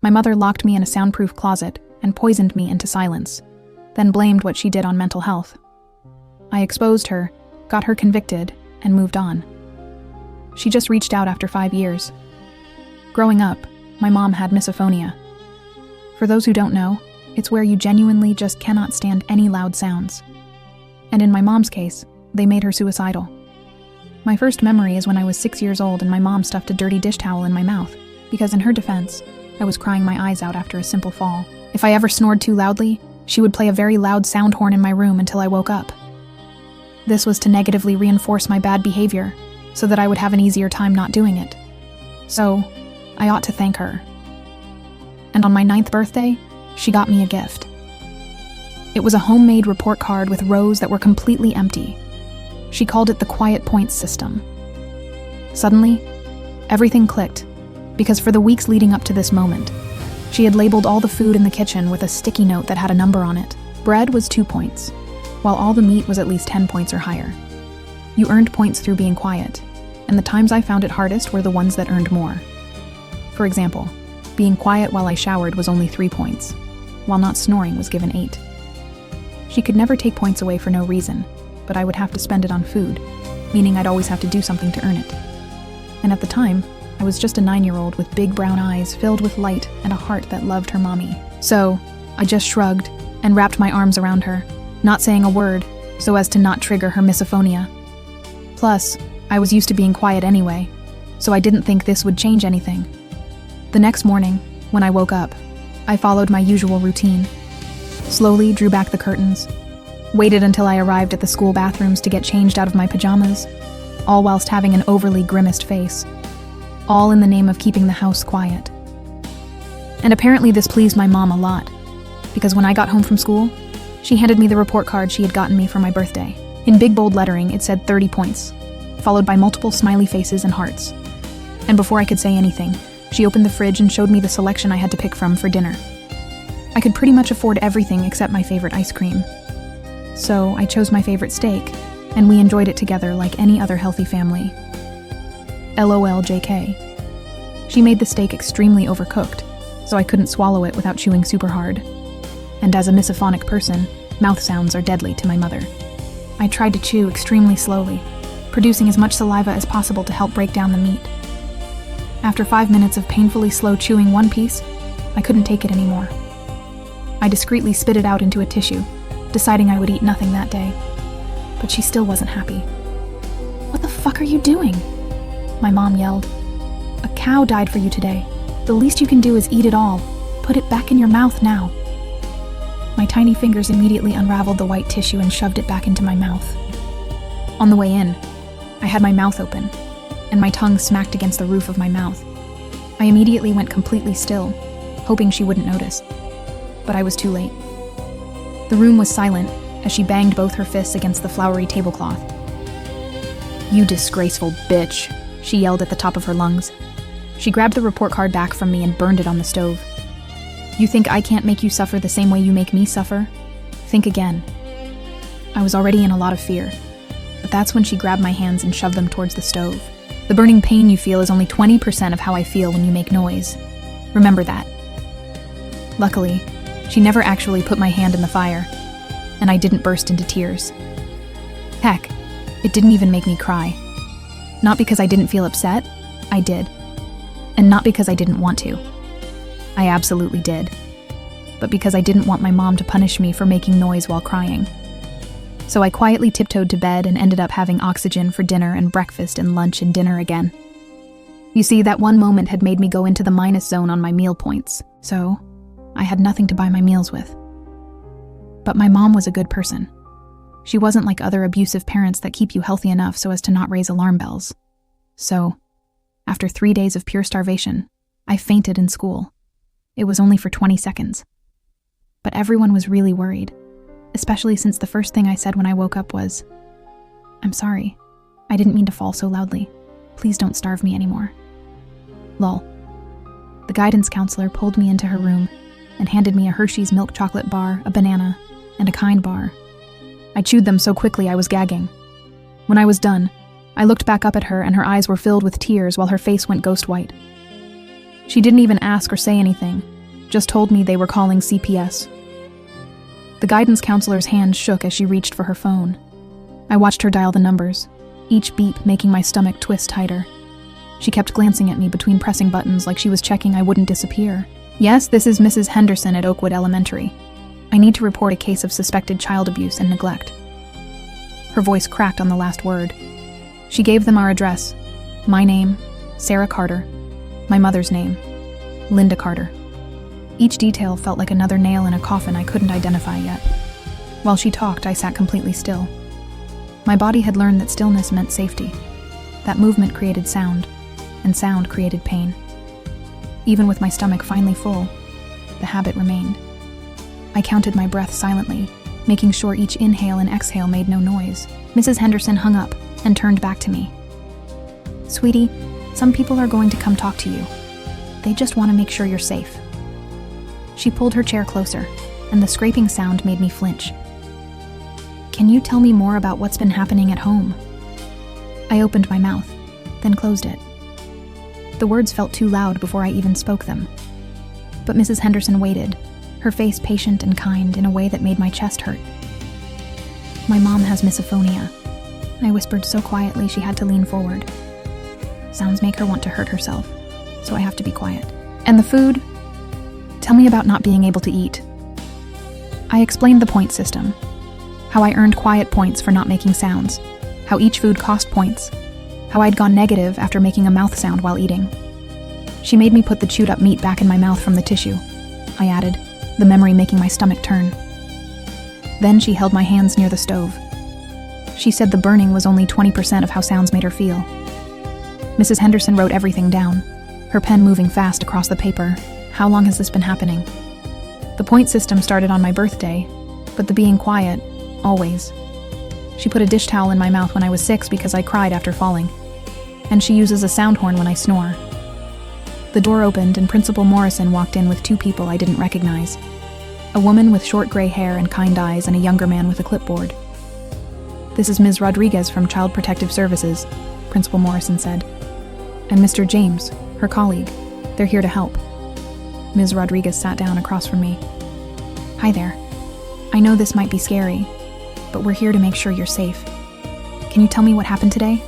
My mother locked me in a soundproof closet and poisoned me into silence, then blamed what she did on mental health. I exposed her, got her convicted, and moved on. She just reached out after 5 years. Growing up, my mom had misophonia. For those who don't know, it's where you genuinely just cannot stand any loud sounds. And in my mom's case, they made her suicidal. My first memory is when I was 6 years old and my mom stuffed a dirty dish towel in my mouth, because in her defense, I was crying my eyes out after a simple fall. If I ever snored too loudly, she would play a very loud sound horn in my room until I woke up. This was to negatively reinforce my bad behavior, so that I would have an easier time not doing it. So, I ought to thank her. And on my 9th birthday, she got me a gift. It was a homemade report card with rows that were completely empty. She called it the Quiet Points system. Suddenly, everything clicked, because for the weeks leading up to this moment, she had labeled all the food in the kitchen with a sticky note that had a number on it. Bread was 2 points, while all the meat was at least 10 points or higher. You earned points through being quiet, and the times I found it hardest were the ones that earned more. For example, being quiet while I showered was only 3 points, while not snoring was given 8. She could never take points away for no reason, but I would have to spend it on food, meaning I'd always have to do something to earn it. And at the time, I was just a 9-year-old with big brown eyes filled with light and a heart that loved her mommy. So, I just shrugged and wrapped my arms around her, not saying a word, so as to not trigger her misophonia. Plus, I was used to being quiet anyway, so I didn't think this would change anything. The next morning, when I woke up, I followed my usual routine. Slowly drew back the curtains, waited until I arrived at the school bathrooms to get changed out of my pajamas, all whilst having an overly grimaced face, all in the name of keeping the house quiet. And apparently this pleased my mom a lot, because when I got home from school, she handed me the report card she had gotten me for my birthday. In big bold lettering, it said 30 points, followed by multiple smiley faces and hearts. And before I could say anything, she opened the fridge and showed me the selection I had to pick from for dinner. I could pretty much afford everything except my favorite ice cream. So I chose my favorite steak, and we enjoyed it together like any other healthy family. LOL JK. She made the steak extremely overcooked, so I couldn't swallow it without chewing super hard. And as a misophonic person, mouth sounds are deadly to my mother. I tried to chew extremely slowly, producing as much saliva as possible to help break down the meat. After 5 minutes of painfully slow chewing one piece, I couldn't take it anymore. I discreetly spit it out into a tissue, deciding I would eat nothing that day. But she still wasn't happy. "What the fuck are you doing?" my mom yelled. "A cow died for you today. The least you can do is eat it all. Put it back in your mouth now." My tiny fingers immediately unraveled the white tissue and shoved it back into my mouth. On the way in, I had my mouth open, and my tongue smacked against the roof of my mouth. I immediately went completely still, hoping she wouldn't notice. But I was too late. The room was silent as she banged both her fists against the flowery tablecloth. "You disgraceful bitch," she yelled at the top of her lungs. She grabbed the report card back from me and burned it on the stove. "You think I can't make you suffer the same way you make me suffer? Think again." I was already in a lot of fear, but that's when she grabbed my hands and shoved them towards the stove. "The burning pain you feel is only 20% of how I feel when you make noise. Remember that." Luckily, she never actually put my hand in the fire, and I didn't burst into tears. Heck, it didn't even make me cry. Not because I didn't feel upset, I did. And not because I didn't want to. I absolutely did. But because I didn't want my mom to punish me for making noise while crying. So I quietly tiptoed to bed and ended up having oxygen for dinner and breakfast and lunch and dinner again. You see, that one moment had made me go into the minus zone on my meal points, so I had nothing to buy my meals with. But my mom was a good person. She wasn't like other abusive parents that keep you healthy enough so as to not raise alarm bells. So, after 3 days of pure starvation, I fainted in school. It was only for 20 seconds. But everyone was really worried, especially since the first thing I said when I woke up was, "I'm sorry. I didn't mean to fall so loudly. Please don't starve me anymore." Lol. The guidance counselor pulled me into her room and handed me a Hershey's milk chocolate bar, a banana, and a Kind bar. I chewed them so quickly I was gagging. When I was done, I looked back up at her and her eyes were filled with tears while her face went ghost white. She didn't even ask or say anything, just told me they were calling CPS. The guidance counselor's hand shook as she reached for her phone. I watched her dial the numbers, each beep making my stomach twist tighter. She kept glancing at me between pressing buttons like she was checking I wouldn't disappear. Yes, this is Mrs. Henderson at Oakwood Elementary. I need to report a case of suspected child abuse and neglect. Her voice cracked on the last word. She gave them our address. My name, Sarah Carter. My mother's name, Linda Carter. Each detail felt like another nail in a coffin I couldn't identify yet. While she talked, I sat completely still. My body had learned that stillness meant safety, that movement created sound, and sound created pain. Even with my stomach finally full, the habit remained. I counted my breath silently, making sure each inhale and exhale made no noise. Mrs. Henderson hung up and turned back to me. Sweetie, some people are going to come talk to you. They just want to make sure you're safe. She pulled her chair closer, and the scraping sound made me flinch. Can you tell me more about what's been happening at home? I opened my mouth, then closed it. The words felt too loud before I even spoke them. But Mrs. Henderson waited, her face patient and kind in a way that made my chest hurt. My mom has misophonia. I whispered so quietly she had to lean forward. Sounds make her want to hurt herself, so I have to be quiet. And the food? Tell me about not being able to eat. I explained the point system, how I earned quiet points for not making sounds, how each food cost points, how I'd gone negative after making a mouth sound while eating. She made me put the chewed up meat back in my mouth from the tissue, I added, the memory making my stomach turn. Then she held my hands near the stove. She said the burning was only 20% of how sounds made her feel. Mrs. Henderson wrote everything down, her pen moving fast across the paper. How long has this been happening? The point system started on my birthday, but the being quiet, always. She put a dish towel in my mouth when I was 6 because I cried after falling. And she uses a sound horn when I snore. The door opened and Principal Morrison walked in with 2 people I didn't recognize. A woman with short gray hair and kind eyes and a younger man with a clipboard. This is Ms. Rodriguez from Child Protective Services, Principal Morrison said. And Mr. James, her colleague. They're here to help. Ms. Rodriguez sat down across from me. Hi there. I know this might be scary, but we're here to make sure you're safe. Can you tell me what happened today?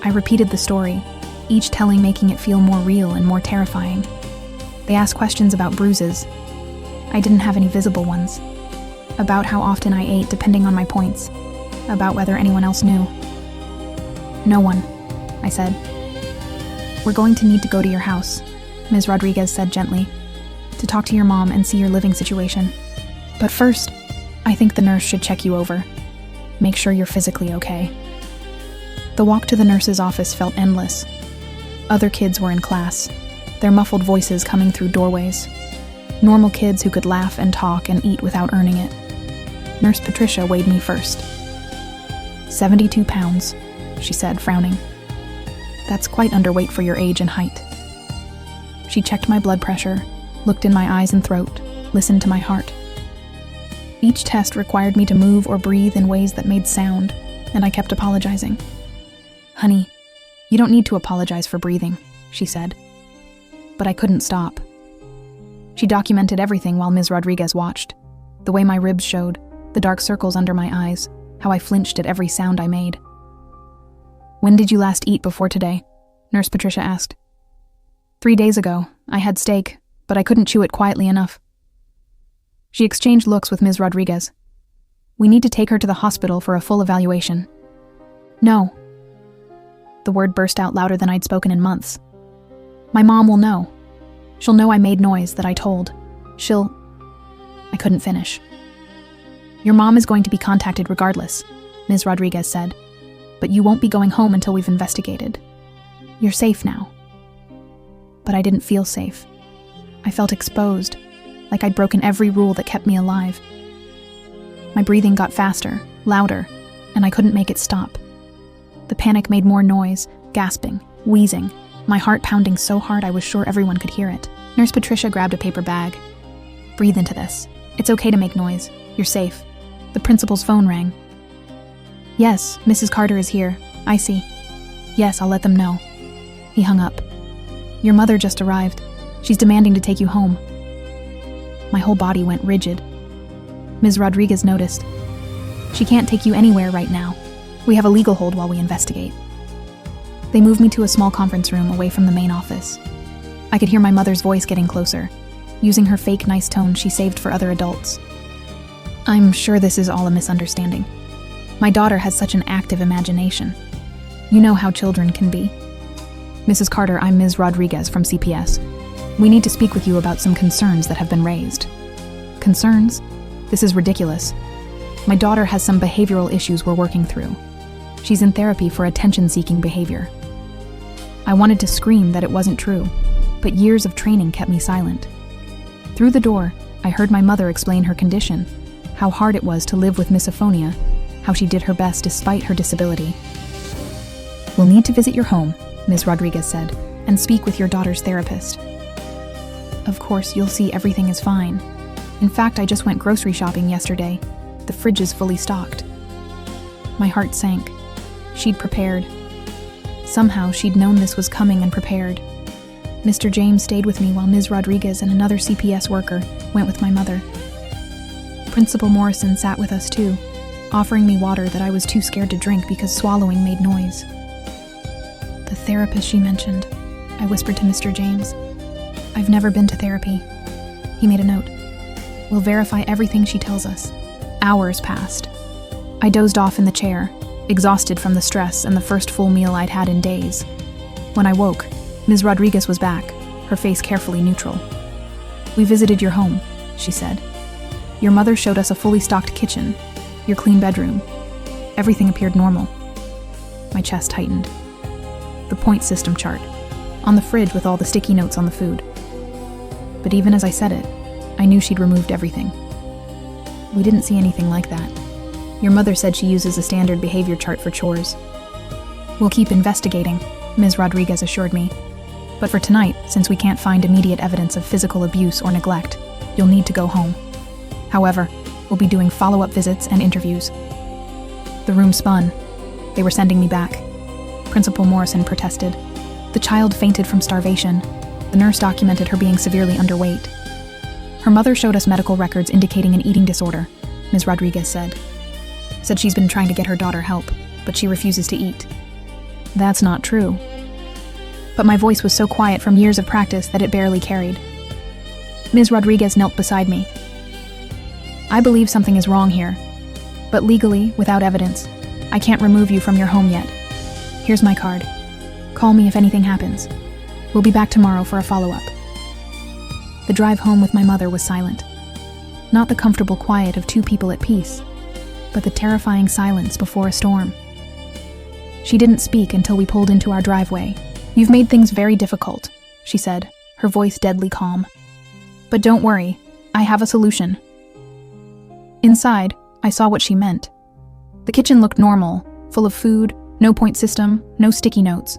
I repeated the story, each telling making it feel more real and more terrifying. They asked questions about bruises. I didn't have any visible ones. About how often I ate depending on my points. About whether anyone else knew. No one, I said. We're going to need to go to your house, Ms. Rodriguez said gently, to talk to your mom and see your living situation. But first, I think the nurse should check you over. Make sure you're physically okay. The walk to the nurse's office felt endless. Other kids were in class, their muffled voices coming through doorways. Normal kids who could laugh and talk and eat without earning it. Nurse Patricia weighed me first. 72 pounds, she said, frowning. That's quite underweight for your age and height. She checked my blood pressure, looked in my eyes and throat, listened to my heart. Each test required me to move or breathe in ways that made sound, and I kept apologizing. Honey, you don't need to apologize for breathing, she said. But I couldn't stop. She documented everything while Ms. Rodriguez watched. The way my ribs showed, the dark circles under my eyes, how I flinched at every sound I made. When did you last eat before today? Nurse Patricia asked. 3 days ago, I had steak, but I couldn't chew it quietly enough. She exchanged looks with Ms. Rodriguez. We need to take her to the hospital for a full evaluation. No. The word burst out louder than I'd spoken in months. My mom will know. She'll know I made noise, that I told. I couldn't finish. Your mom is going to be contacted regardless, Ms. Rodriguez said. But you won't be going home until we've investigated. You're safe now. But I didn't feel safe. I felt exposed, like I'd broken every rule that kept me alive. My breathing got faster, louder, and I couldn't make it stop. The panic made more noise, gasping, wheezing, my heart pounding so hard I was sure everyone could hear it. Nurse Patricia grabbed a paper bag. Breathe into this. It's okay to make noise. You're safe. The principal's phone rang. Yes, Mrs. Carter is here. I see. Yes, I'll let them know. He hung up. Your mother just arrived. She's demanding to take you home." My whole body went rigid. Ms. Rodriguez noticed. "She can't take you anywhere right now. We have a legal hold while we investigate." They moved me to a small conference room away from the main office. I could hear my mother's voice getting closer, using her fake nice tone she saved for other adults. "I'm sure this is all a misunderstanding. My daughter has such an active imagination. You know how children can be. Mrs. Carter, I'm Ms. Rodriguez from CPS. We need to speak with you about some concerns that have been raised." "Concerns? This is ridiculous. My daughter has some behavioral issues we're working through. She's in therapy for attention-seeking behavior." I wanted to scream that it wasn't true, but years of training kept me silent. Through the door, I heard my mother explain her condition, how hard it was to live with misophonia, how she did her best despite her disability. "We'll need to visit your home," Ms. Rodriguez said, "and speak with your daughter's therapist. Of course, you'll see everything is fine. In fact, I just went grocery shopping yesterday. The fridge is fully stocked." My heart sank. She'd prepared. Somehow, she'd known this was coming and prepared. Mr. James stayed with me while Ms. Rodriguez and another CPS worker went with my mother. Principal Morrison sat with us too, offering me water that I was too scared to drink because swallowing made noise. "The therapist she mentioned," I whispered to Mr. James. "I've never been to therapy." He made a note. "We'll verify everything she tells us." Hours passed. I dozed off in the chair, exhausted from the stress and the first full meal I'd had in days. When I woke, Ms. Rodriguez was back, her face carefully neutral. "We visited your home," she said. "Your mother showed us a fully stocked kitchen, your clean bedroom. Everything appeared normal." My chest tightened. The point system chart, on the fridge with all the sticky notes on the food. But even as I said it, I knew she'd removed everything. "We didn't see anything like that. Your mother said she uses a standard behavior chart for chores." "We'll keep investigating," Ms. Rodriguez assured me. "But for tonight, since we can't find immediate evidence of physical abuse or neglect, you'll need to go home. However, we'll be doing follow-up visits and interviews." The room spun. They were sending me back. Principal Morrison protested. "The child fainted from starvation. The nurse documented her being severely underweight." "Her mother showed us medical records indicating an eating disorder," Ms. Rodriguez said. "Said she's been trying to get her daughter help, but she refuses to eat." "That's not true." But my voice was so quiet from years of practice that it barely carried. Ms. Rodriguez knelt beside me. "I believe something is wrong here, but legally, without evidence, I can't remove you from your home yet. Here's my card. Call me if anything happens. We'll be back tomorrow for a follow-up." The drive home with my mother was silent. Not the comfortable quiet of two people at peace, but the terrifying silence before a storm. She didn't speak until we pulled into our driveway. "You've made things very difficult," she said, her voice deadly calm. "But don't worry, I have a solution." Inside, I saw what she meant. The kitchen looked normal, full of food, no point system, no sticky notes.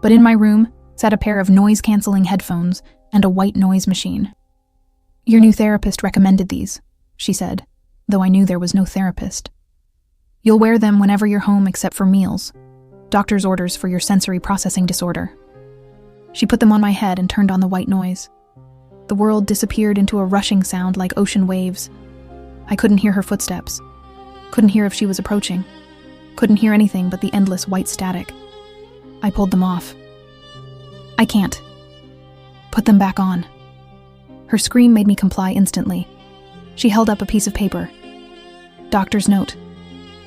But in my room sat a pair of noise-canceling headphones and a white noise machine. "Your new therapist recommended these," she said, though I knew there was no therapist. "You'll wear them whenever you're home except for meals. Doctor's orders for your sensory processing disorder." She put them on my head and turned on the white noise. The world disappeared into a rushing sound like ocean waves. I couldn't hear her footsteps. Couldn't hear if she was approaching. Couldn't hear anything but the endless white static. I pulled them off. "I can't." "Put them back on." Her scream made me comply instantly. She held up a piece of paper. "Doctor's note.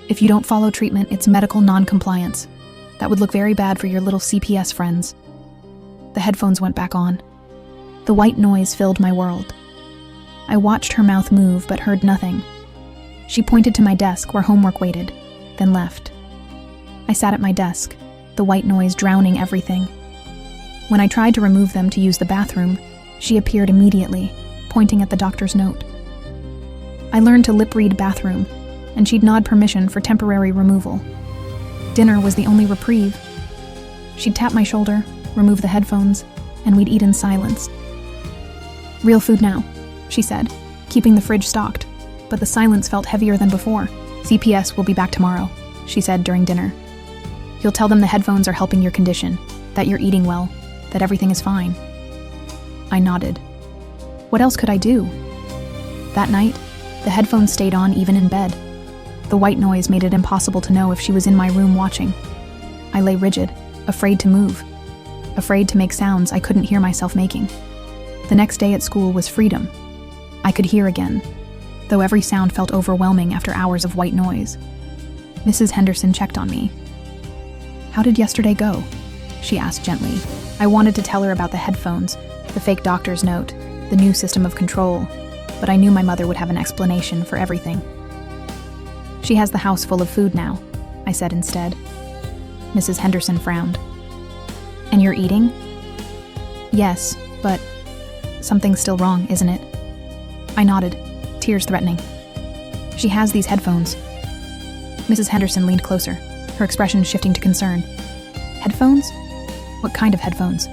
If you don't follow treatment, it's medical non-compliance. That would look very bad for your little CPS friends." The headphones went back on. The white noise filled my world. I watched her mouth move but heard nothing. She pointed to my desk where homework waited, then left. I sat at my desk, the white noise drowning everything. When I tried to remove them to use the bathroom, she appeared immediately, pointing at the doctor's note. I learned to lip-read bathroom, and she'd nod permission for temporary removal. Dinner was the only reprieve. She'd tap my shoulder, remove the headphones, and we'd eat in silence. "Real food now," she said, keeping the fridge stocked, but the silence felt heavier than before. "CPS will be back tomorrow," she said during dinner. "You'll tell them the headphones are helping your condition, that you're eating well, that everything is fine." I nodded. What else could I do? That night, the headphones stayed on even in bed. The white noise made it impossible to know if she was in my room watching. I lay rigid, afraid to move, afraid to make sounds I couldn't hear myself making. The next day at school was freedom. I could hear again, though every sound felt overwhelming after hours of white noise. Mrs. Henderson checked on me. "How did yesterday go?" she asked gently. I wanted to tell her about the headphones, the fake doctor's note, the new system of control, but I knew my mother would have an explanation for everything. "She has the house full of food now," I said instead. Mrs. Henderson frowned. "And you're eating?" "Yes, but something's still wrong, isn't it?" I nodded, tears threatening. "She has these headphones." Mrs. Henderson leaned closer, her expression shifting to concern. "Headphones? What kind of headphones?"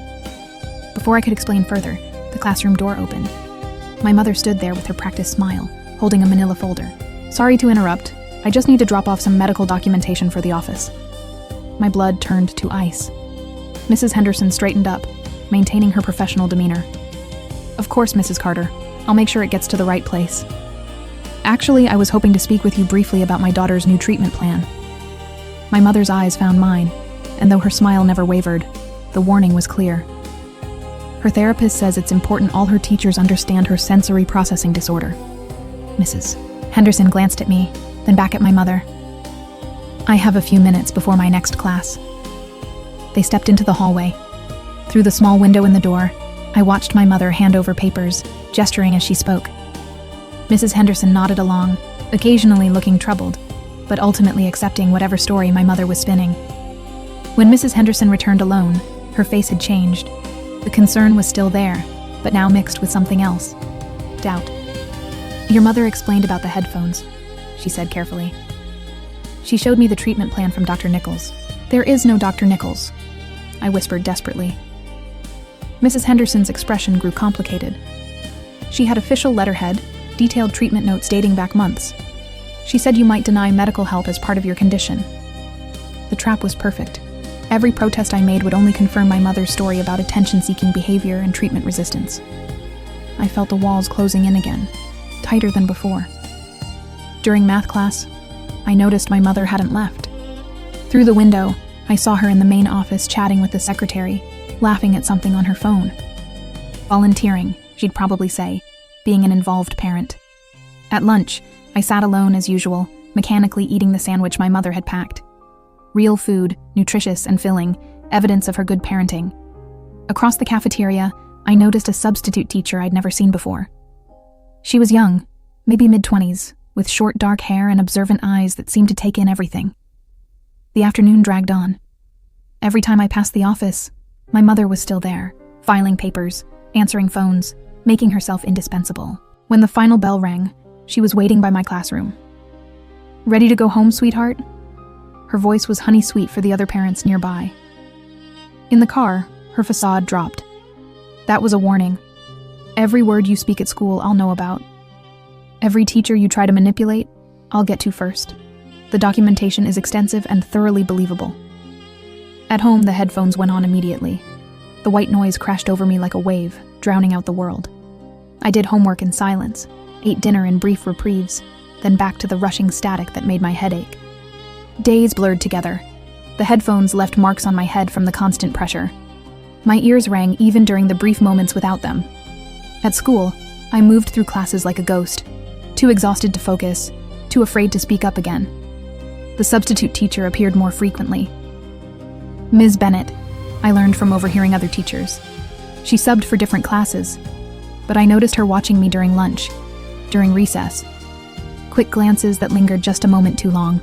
Before I could explain further, the classroom door opened. My mother stood there with her practiced smile, holding a manila folder. "Sorry to interrupt. I just need to drop off some medical documentation for the office." My blood turned to ice. Mrs. Henderson straightened up, maintaining her professional demeanor. "Of course, Mrs. Carter. I'll make sure it gets to the right place. Actually, I was hoping to speak with you briefly about my daughter's new treatment plan." My mother's eyes found mine, and though her smile never wavered, the warning was clear. "Her therapist says it's important all her teachers understand her sensory processing disorder." Mrs. Henderson glanced at me, then back at my mother. "I have a few minutes before my next class." They stepped into the hallway. Through the small window in the door, I watched my mother hand over papers, gesturing as she spoke. Mrs. Henderson nodded along, occasionally looking troubled, but ultimately accepting whatever story my mother was spinning. When Mrs. Henderson returned alone, her face had changed. The concern was still there, but now mixed with something else. Doubt. "Your mother explained about the headphones," she said carefully. "She showed me the treatment plan from Dr. Nichols." "There is no Dr. Nichols," I whispered desperately. Mrs. Henderson's expression grew complicated. She had official letterhead, detailed treatment notes dating back months. She said you might deny medical help as part of your condition. The trap was perfect. Every protest I made would only confirm my mother's story about attention-seeking behavior and treatment resistance. I felt the walls closing in again, tighter than before. During math class, I noticed my mother hadn't left. Through the window, I saw her in the main office chatting with the secretary, laughing at something on her phone. Volunteering, she'd probably say, being an involved parent. At lunch, I sat alone as usual, mechanically eating the sandwich my mother had packed. Real food, nutritious and filling, evidence of her good parenting. Across the cafeteria, I noticed a substitute teacher I'd never seen before. She was young, maybe mid-20s, with short dark hair and observant eyes that seemed to take in everything. The afternoon dragged on. Every time I passed the office, my mother was still there, filing papers, answering phones, making herself indispensable. When the final bell rang, she was waiting by my classroom. "Ready to go home, sweetheart?" Her voice was honey-sweet for the other parents nearby. In the car, her facade dropped. "That was a warning. Every word you speak at school, I'll know about. Every teacher you try to manipulate, I'll get to first. The documentation is extensive and thoroughly believable." At home, the headphones went on immediately. The white noise crashed over me like a wave, drowning out the world. I did homework in silence, ate dinner in brief reprieves, then back to the rushing static that made my head ache. Days blurred together. The headphones left marks on my head from the constant pressure. My ears rang even during the brief moments without them. At school, I moved through classes like a ghost, too exhausted to focus, too afraid to speak up again. The substitute teacher appeared more frequently. Ms. Bennett, I learned from overhearing other teachers. She subbed for different classes, but I noticed her watching me during lunch, during recess. Quick glances that lingered just a moment too long.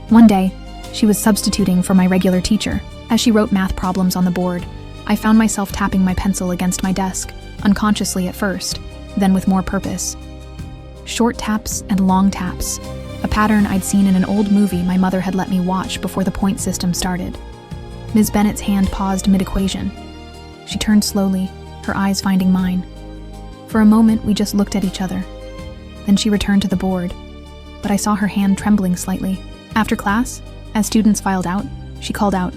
One day, she was substituting for my regular teacher. As she wrote math problems on the board, I found myself tapping my pencil against my desk, unconsciously at first, then with more purpose. Short taps and long taps, a pattern I'd seen in an old movie my mother had let me watch before the point system started. Ms. Bennett's hand paused mid-equation. She turned slowly, her eyes finding mine. For a moment, we just looked at each other. Then she returned to the board, but I saw her hand trembling slightly. After class, as students filed out, she called out,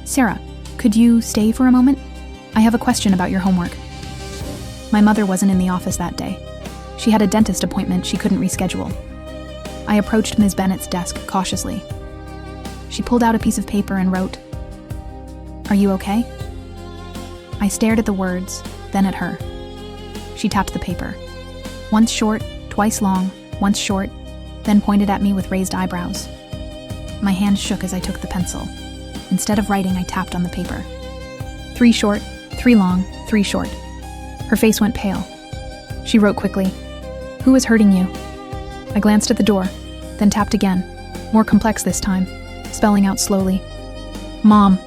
"Sarah, could you stay for a moment? I have a question about your homework." My mother wasn't in the office that day. She had a dentist appointment she couldn't reschedule. I approached Ms. Bennett's desk cautiously. She pulled out a piece of paper and wrote, "Are you okay?" I stared at the words, then at her. She tapped the paper. Once short, twice long, once short, then pointed at me with raised eyebrows. My hand shook as I took the pencil. Instead of writing, I tapped on the paper. 3 short, 3 long, 3 short. Her face went pale. She wrote quickly, "Who is hurting you?" I glanced at the door, then tapped again, more complex this time, spelling out slowly, "Mom."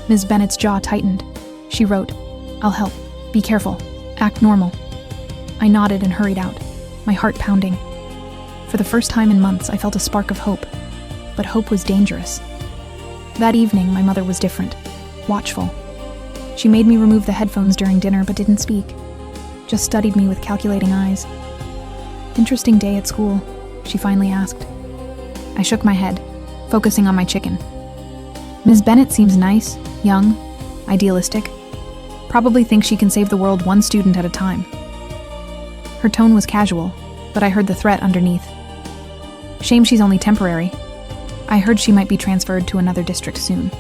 Ms. Bennett's jaw tightened. She wrote, "I'll help. Be careful. Act normal." I nodded and hurried out, my heart pounding. For the first time in months, I felt a spark of hope, but hope was dangerous. That evening, my mother was different, watchful. She made me remove the headphones during dinner but didn't speak, just studied me with calculating eyes. "Interesting day at school?" she finally asked. I shook my head, focusing on my chicken. "Ms. Bennett seems nice, young, idealistic. Probably thinks she can save the world one student at a time." Her tone was casual, but I heard the threat underneath. "Shame she's only temporary. I heard she might be transferred to another district soon."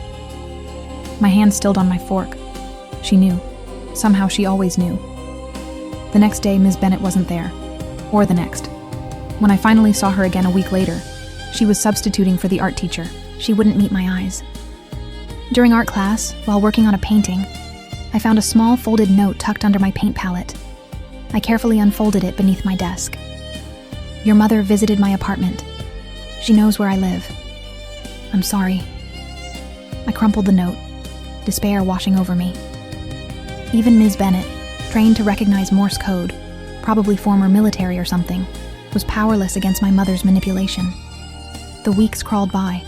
My hand stilled on my fork. She knew. Somehow she always knew. The next day, Ms. Bennett wasn't there. Or the next. When I finally saw her again a week later, she was substituting for the art teacher. She wouldn't meet my eyes. During art class, while working on a painting, I found a small folded note tucked under my paint palette. I carefully unfolded it beneath my desk. "Your mother visited my apartment. She knows where I live. I'm sorry." I crumpled the note, despair washing over me. Even Ms. Bennett, trained to recognize Morse code, probably former military or something, was powerless against my mother's manipulation. The weeks crawled by.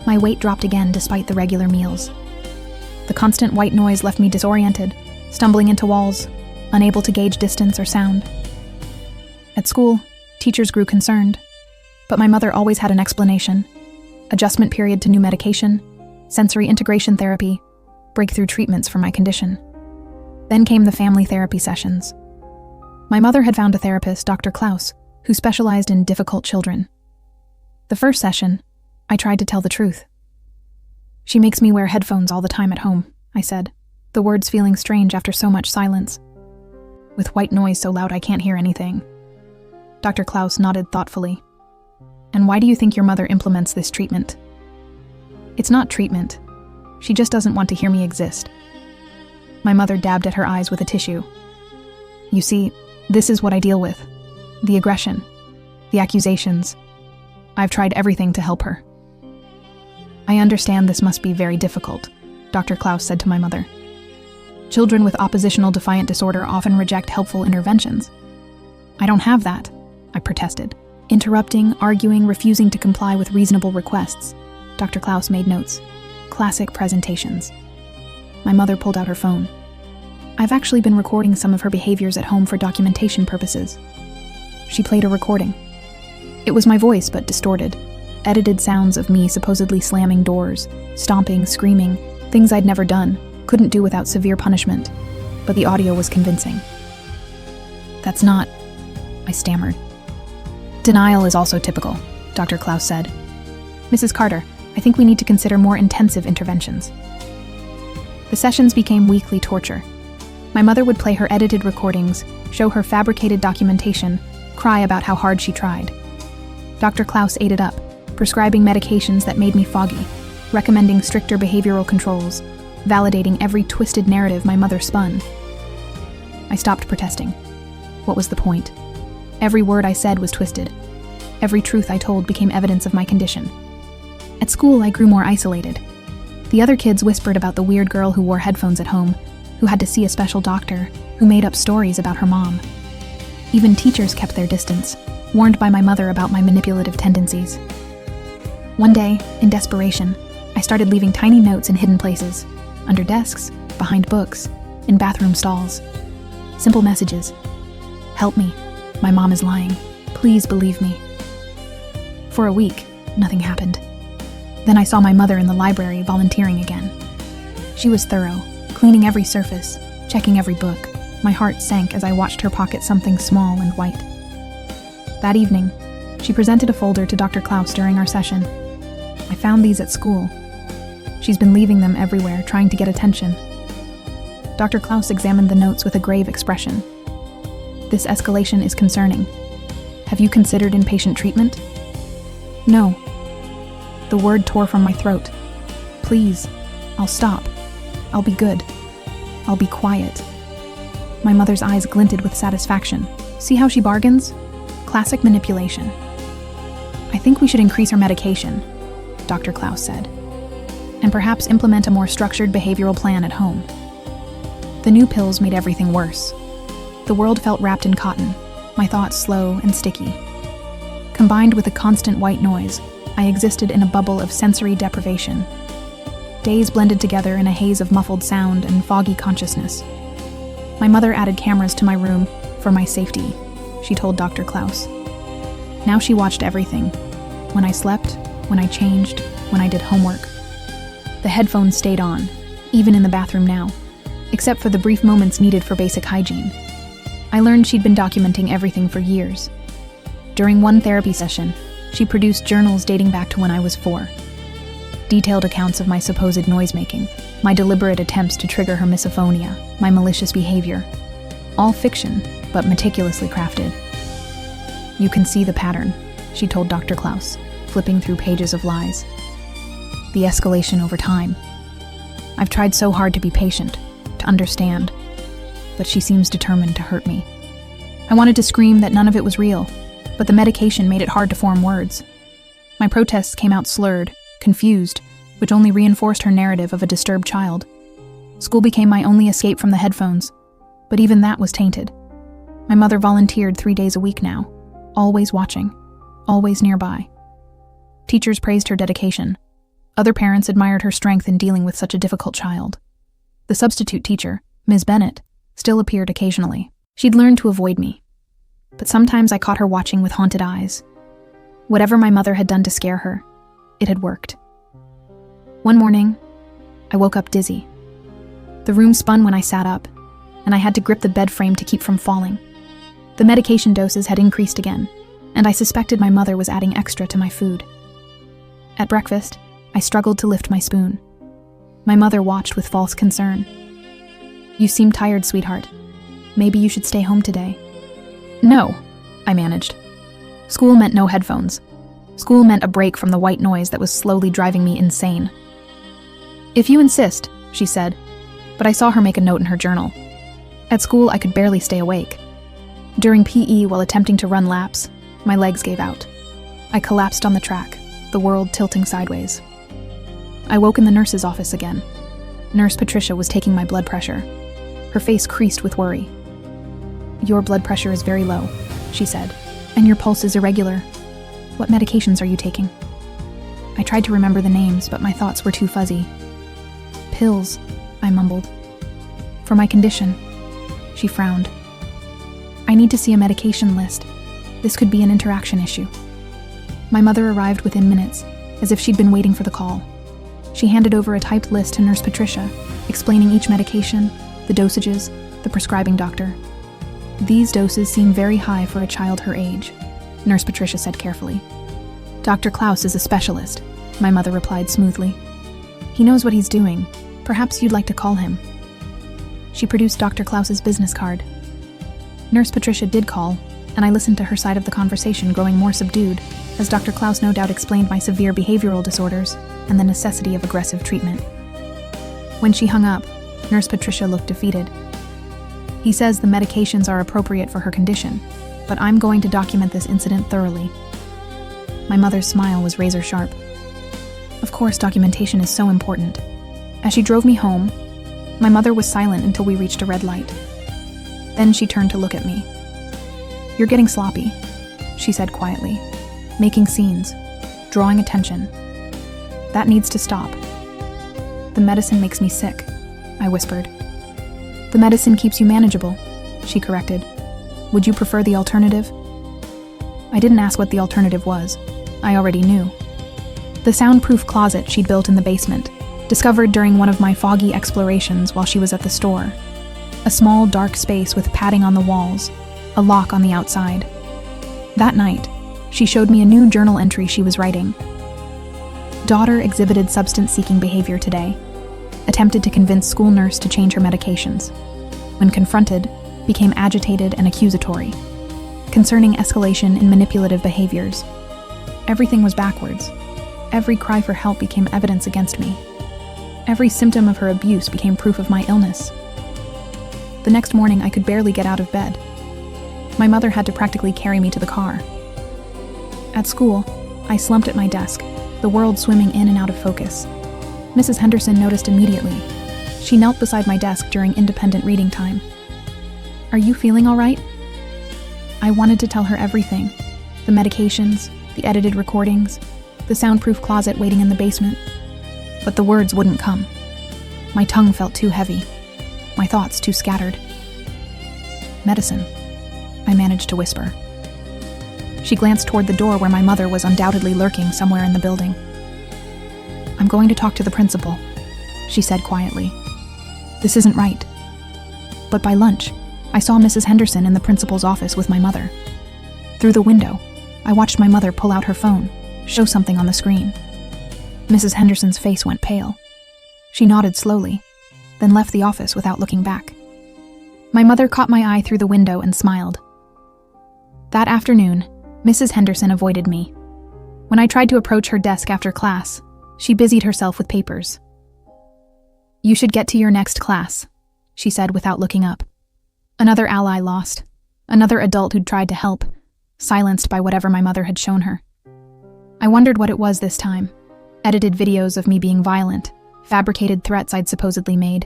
My weight dropped again despite the regular meals. The constant white noise left me disoriented, stumbling into walls, unable to gauge distance or sound. At school, teachers grew concerned, but my mother always had an explanation: adjustment period to new medication, sensory integration therapy, breakthrough treatments for my condition. Then came the family therapy sessions. My mother had found a therapist, Dr. Klaus, who specialized in difficult children. The first session, I tried to tell the truth. "She makes me wear headphones all the time at home," I said, the words feeling strange after so much silence. "With white noise so loud I can't hear anything." Dr. Klaus nodded thoughtfully. "And why do you think your mother implements this treatment?" "It's not treatment. She just doesn't want to hear me exist." My mother dabbed at her eyes with a tissue. "You see, this is what I deal with. The aggression, the accusations. I've tried everything to help her." "I understand this must be very difficult," Dr. Klaus said to my mother. "Children with oppositional defiant disorder often reject helpful interventions." "I don't have that," I protested, interrupting, arguing, refusing to comply with reasonable requests. Dr. Klaus made notes. Classic presentations. My mother pulled out her phone. "I've actually been recording some of her behaviors at home for documentation purposes." She played a recording. It was my voice, but distorted. Edited sounds of me supposedly slamming doors, stomping, screaming, things I'd never done, couldn't do without severe punishment. But the audio was convincing. "That's not," I stammered. "Denial is also typical," Dr. Klaus said. "Mrs. Carter, I think we need to consider more intensive interventions." The sessions became weekly torture. My mother would play her edited recordings, show her fabricated documentation, cry about how hard she tried. Dr. Klaus ate it up, prescribing medications that made me foggy, recommending stricter behavioral controls, validating every twisted narrative my mother spun. I stopped protesting. What was the point? Every word I said was twisted. Every truth I told became evidence of my condition. At school, I grew more isolated. The other kids whispered about the weird girl who wore headphones at home, who had to see a special doctor, who made up stories about her mom. Even teachers kept their distance, warned by my mother about my manipulative tendencies. One day, in desperation, I started leaving tiny notes in hidden places, under desks, behind books, in bathroom stalls. Simple messages. "Help me. My mom is lying. Please believe me." For a week, nothing happened. Then I saw my mother in the library volunteering again. She was thorough, cleaning every surface, checking every book, My heart sank as I watched her pocket something small and white. That evening, she presented a folder to Dr. Klaus during our session. I found these at school. She's been leaving them everywhere, trying to get attention. Dr. Klaus examined the notes with a grave expression. This escalation is concerning. Have you considered inpatient treatment? No. The word tore from my throat. Please, I'll stop. I'll be good. I'll be quiet. My mother's eyes glinted with satisfaction. See how she bargains? Classic manipulation. I think we should increase her medication, Dr. Klaus said, and perhaps implement a more structured behavioral plan at home. The new pills made everything worse. The world felt wrapped in cotton, my thoughts slow and sticky. Combined with a constant white noise, I existed in a bubble of sensory deprivation. Days blended together in a haze of muffled sound and foggy consciousness. My mother added cameras to my room for my safety, she told Dr. Klaus. Now she watched everything. When I slept, when I changed, when I did homework. The headphones stayed on, even in the bathroom now, except for the brief moments needed for basic hygiene. I learned she'd been documenting everything for years. During one therapy session, she produced journals dating back to when I was 4. Detailed accounts of my supposed noisemaking, my deliberate attempts to trigger her misophonia, my malicious behavior. All fiction, but meticulously crafted. You can see the pattern, she told Dr. Klaus, flipping through pages of lies. The escalation over time. I've tried so hard to be patient, to understand, but she seems determined to hurt me. I wanted to scream that none of it was real, but the medication made it hard to form words. My protests came out slurred, confused, which only reinforced her narrative of a disturbed child. School became my only escape from the headphones, but even that was tainted. My mother volunteered 3 days a week now, always watching, always nearby. Teachers praised her dedication. Other parents admired her strength in dealing with such a difficult child. The substitute teacher, Ms. Bennett, still appeared occasionally. She'd learned to avoid me, but sometimes I caught her watching with haunted eyes. Whatever my mother had done to scare her, it had worked. One morning, I woke up dizzy. The room spun when I sat up, and I had to grip the bed frame to keep from falling. The medication doses had increased again, and I suspected my mother was adding extra to my food. At breakfast, I struggled to lift my spoon. My mother watched with false concern. You seem tired, sweetheart. Maybe you should stay home today. No, I managed. School meant no headphones. School meant a break from the white noise that was slowly driving me insane. If you insist, she said, but I saw her make a note in her journal. At school, I could barely stay awake. During PE, while attempting to run laps, my legs gave out. I collapsed on the track, the world tilting sideways. I woke in the nurse's office again. Nurse Patricia was taking my blood pressure. Her face creased with worry. Your blood pressure is very low, she said, and your pulse is irregular. What medications are you taking? I tried to remember the names, but my thoughts were too fuzzy. Pills, I mumbled. For my condition. She frowned. I need to see a medication list. This could be an interaction issue. My mother arrived within minutes, as if she'd been waiting for the call. She handed over a typed list to Nurse Patricia, explaining each medication, the dosages, the prescribing doctor. These doses seem very high for a child her age, Nurse Patricia said carefully. Dr. Klaus is a specialist, my mother replied smoothly. He knows what he's doing. Perhaps you'd like to call him. She produced Dr. Klaus's business card. Nurse Patricia did call, and I listened to her side of the conversation growing more subdued, as Dr. Klaus no doubt explained my severe behavioral disorders and the necessity of aggressive treatment. When she hung up, Nurse Patricia looked defeated. He says the medications are appropriate for her condition, but I'm going to document this incident thoroughly. My mother's smile was razor sharp. Of course, documentation is so important. As she drove me home, my mother was silent until we reached a red light. Then she turned to look at me. You're getting sloppy, she said quietly, making scenes, drawing attention. That needs to stop. The medicine makes me sick, I whispered. The medicine keeps you manageable, she corrected. Would you prefer the alternative? I didn't ask what the alternative was. I already knew. The soundproof closet she'd built in the basement, discovered during one of my foggy explorations while she was at the store. A A small, dark space with padding on the walls, a lock on the outside. That night, she showed me a new journal entry she was writing. Daughter exhibited substance-seeking behavior today. Attempted to convince school nurse to change her medications. When confronted, became agitated and accusatory. Concerning escalation in manipulative behaviors. Everything was backwards. Every cry for help became evidence against me. Every symptom of her abuse became proof of my illness. The next morning, I could barely get out of bed. My mother had to practically carry me to the car. At school, I slumped at my desk, the world swimming in and out of focus. Mrs. Henderson noticed immediately. She knelt beside my desk during independent reading time. "Are you feeling all right?" I wanted to tell her everything. The medications, the edited recordings, the soundproof closet waiting in the basement. But the words wouldn't come. My tongue felt too heavy. My thoughts too scattered. "Medicine," I managed to whisper. She glanced toward the door where my mother was undoubtedly lurking somewhere in the building. "I'm going to talk to the principal," she said quietly. "This isn't right." But by lunch, I saw Mrs. Henderson in the principal's office with my mother. Through the window, I watched my mother pull out her phone, show something on the screen. Mrs. Henderson's face went pale. She nodded slowly, then left the office without looking back. My mother caught my eye through the window and smiled. That afternoon, Mrs. Henderson avoided me. When I tried to approach her desk after class, she busied herself with papers. "You should get to your next class," she said without looking up. Another ally lost, another adult who'd tried to help, silenced by whatever my mother had shown her. I wondered what it was this time. Edited videos of me being violent, fabricated threats I'd supposedly made.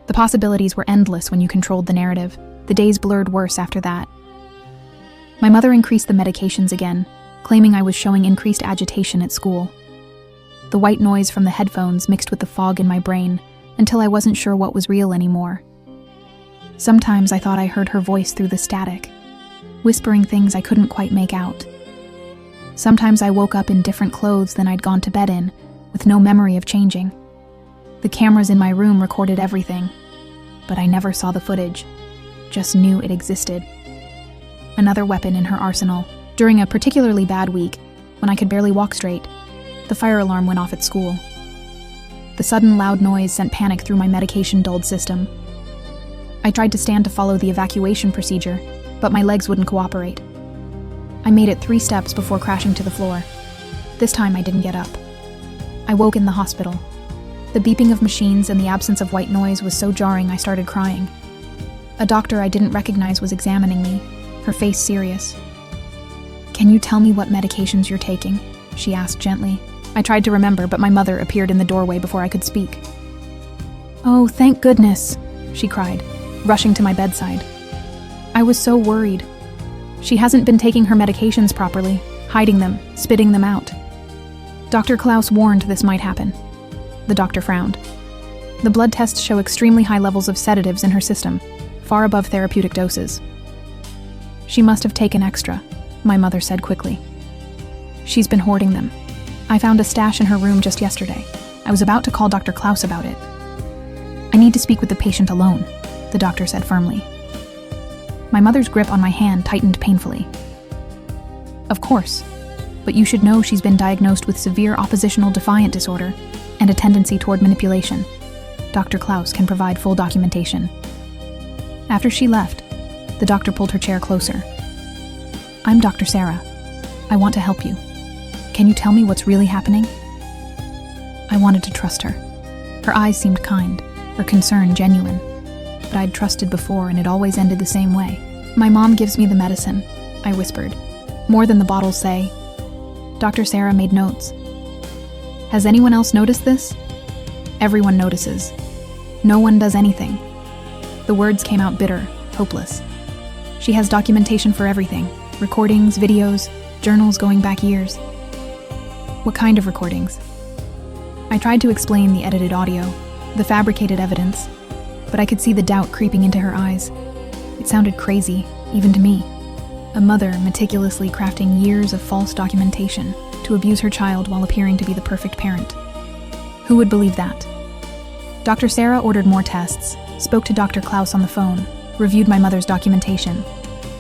The possibilities were endless when you controlled the narrative. The days blurred worse after that. My mother increased the medications again, claiming I was showing increased agitation at school. The white noise from the headphones mixed with the fog in my brain until I wasn't sure what was real anymore. Sometimes I thought I heard her voice through the static, whispering things I couldn't quite make out. Sometimes I woke up in different clothes than I'd gone to bed in, with no memory of changing. The cameras in my room recorded everything, but I never saw the footage, just knew it existed. Another weapon in her arsenal. During a particularly bad week, when I could barely walk straight, the fire alarm went off at school. The sudden loud noise sent panic through my medication-dulled system. I tried to stand to follow the evacuation procedure, but my legs wouldn't cooperate. I made it 3 steps before crashing to the floor. This time I didn't get up. I woke in the hospital. The beeping of machines and the absence of white noise was so jarring I started crying. A doctor I didn't recognize was examining me, her face serious. "Can you tell me what medications you're taking?" she asked gently. I tried to remember, but my mother appeared in the doorway before I could speak. "Oh, thank goodness," she cried, rushing to my bedside. I was so worried. She hasn't been taking her medications properly, hiding them, spitting them out. Dr. Klaus warned this might happen. The doctor frowned. The blood tests show extremely high levels of sedatives in her system, far above therapeutic doses. "She must have taken extra," my mother said quickly. "She's been hoarding them. I found a stash in her room just yesterday. I was about to call Dr. Klaus about it." "I need to speak with the patient alone," the doctor said firmly. My mother's grip on my hand tightened painfully. "Of course, but you should know she's been diagnosed with severe oppositional defiant disorder and a tendency toward manipulation. Dr. Klaus can provide full documentation." After she left, the doctor pulled her chair closer. "I'm Dr. Sarah. I want to help you. Can you tell me what's really happening?" I wanted to trust her. Her eyes seemed kind, her concern genuine. But I'd trusted before and it always ended the same way. "My mom gives me the medicine," I whispered. "More than the bottles say." Dr. Sarah made notes. "Has anyone else noticed this?" "Everyone notices. No one does anything." The words came out bitter, hopeless. "She has documentation for everything. Recordings, videos, journals going back years." "What kind of recordings?" I tried to explain the edited audio, the fabricated evidence, but I could see the doubt creeping into her eyes. It sounded crazy, even to me. A mother meticulously crafting years of false documentation to abuse her child while appearing to be the perfect parent. Who would believe that? Dr. Sarah ordered more tests, spoke to Dr. Klaus on the phone, reviewed my mother's documentation.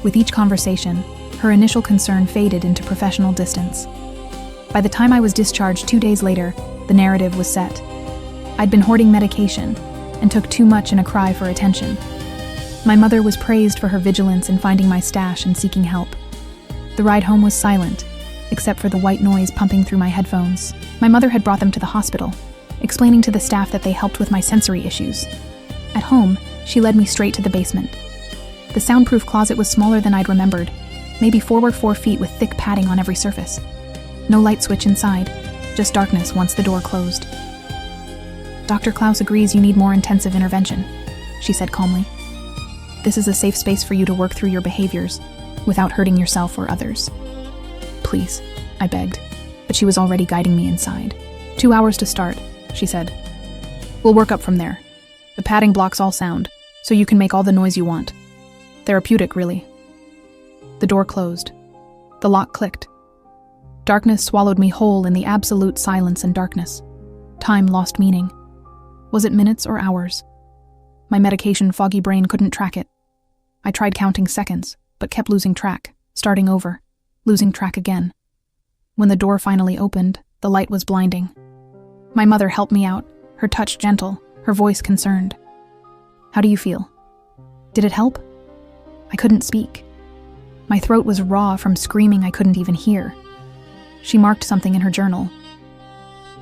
With each conversation, her initial concern faded into professional distance. By the time I was discharged 2 days later, the narrative was set. I'd been hoarding medication and took too much in a cry for attention. My mother was praised for her vigilance in finding my stash and seeking help. The ride home was silent, except for the white noise pumping through my headphones. My mother had brought them to the hospital, explaining to the staff that they helped with my sensory issues. At home, she led me straight to the basement. The soundproof closet was smaller than I'd remembered, maybe 4 feet with thick padding on every surface. No light switch inside, just darkness once the door closed. Dr. Klaus agrees you need more intensive intervention, she said calmly. This is a safe space for you to work through your behaviors without hurting yourself or others. Please, I begged, but she was already guiding me inside. 2 hours to start, she said. We'll work up from there. The padding blocks all sound, so you can make all the noise you want. Therapeutic, really. The door closed. The lock clicked. Darkness swallowed me whole in the absolute silence and darkness. Time lost meaning. Was it minutes or hours? My medication-foggy brain couldn't track it. I tried counting seconds, but kept losing track, starting over, losing track again. When the door finally opened, the light was blinding. My mother helped me out, her touch gentle, her voice concerned. How do you feel? Did it help? I couldn't speak. My throat was raw from screaming I couldn't even hear. She marked something in her journal.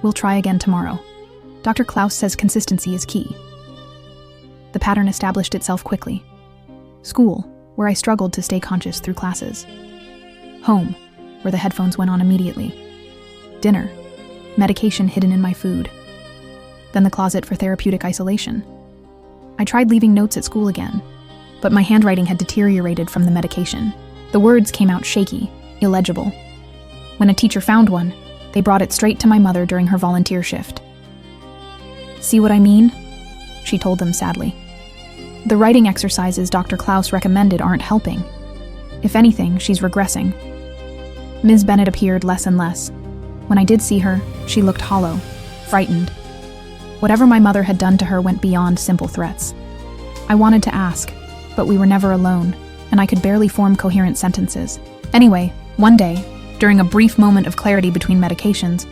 We'll try again tomorrow. Dr. Klaus says consistency is key. The pattern established itself quickly. School, where I struggled to stay conscious through classes. Home, where the headphones went on immediately. Dinner, medication hidden in my food. Then the closet for therapeutic isolation. I tried leaving notes at school again, but my handwriting had deteriorated from the medication. The words came out shaky, illegible. When a teacher found one, they brought it straight to my mother during her volunteer shift. See what I mean? She told them sadly. The writing exercises Dr. Klaus recommended aren't helping. If anything, she's regressing. Ms. Bennett appeared less and less. When I did see her, she looked hollow, frightened. Whatever my mother had done to her went beyond simple threats. I wanted to ask, but we were never alone, and I could barely form coherent sentences. Anyway, one day, during a brief moment of clarity between medications,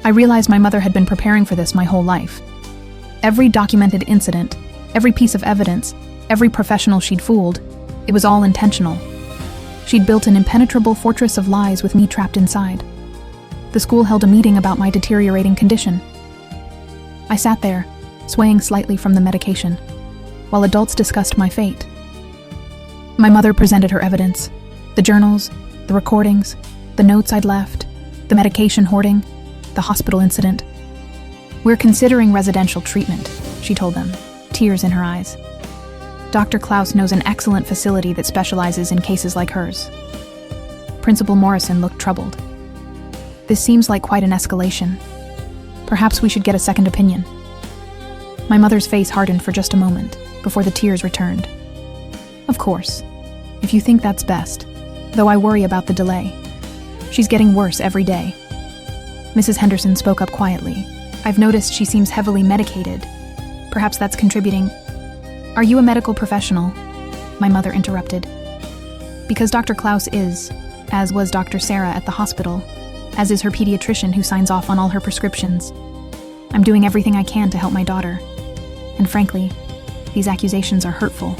I realized my mother had been preparing for this my whole life. Every documented incident, every piece of evidence, every professional she'd fooled, it was all intentional. She'd built an impenetrable fortress of lies with me trapped inside. The school held a meeting about my deteriorating condition. I sat there, swaying slightly from the medication, while adults discussed my fate. My mother presented her evidence, the journals, the recordings, the notes I'd left, the medication hoarding, the hospital incident. We're considering residential treatment, she told them, tears in her eyes. Dr. Klaus knows an excellent facility that specializes in cases like hers. Principal Morrison looked troubled. This seems like quite an escalation. Perhaps we should get a second opinion. My mother's face hardened for just a moment, before the tears returned. Of course, if you think that's best, though I worry about the delay. She's getting worse every day. Mrs. Henderson spoke up quietly. I've noticed she seems heavily medicated. Perhaps that's contributing. Are you a medical professional? My mother interrupted. Because Dr. Klaus is, as was Dr. Sarah at the hospital, as is her pediatrician who signs off on all her prescriptions. I'm doing everything I can to help my daughter. And frankly, these accusations are hurtful.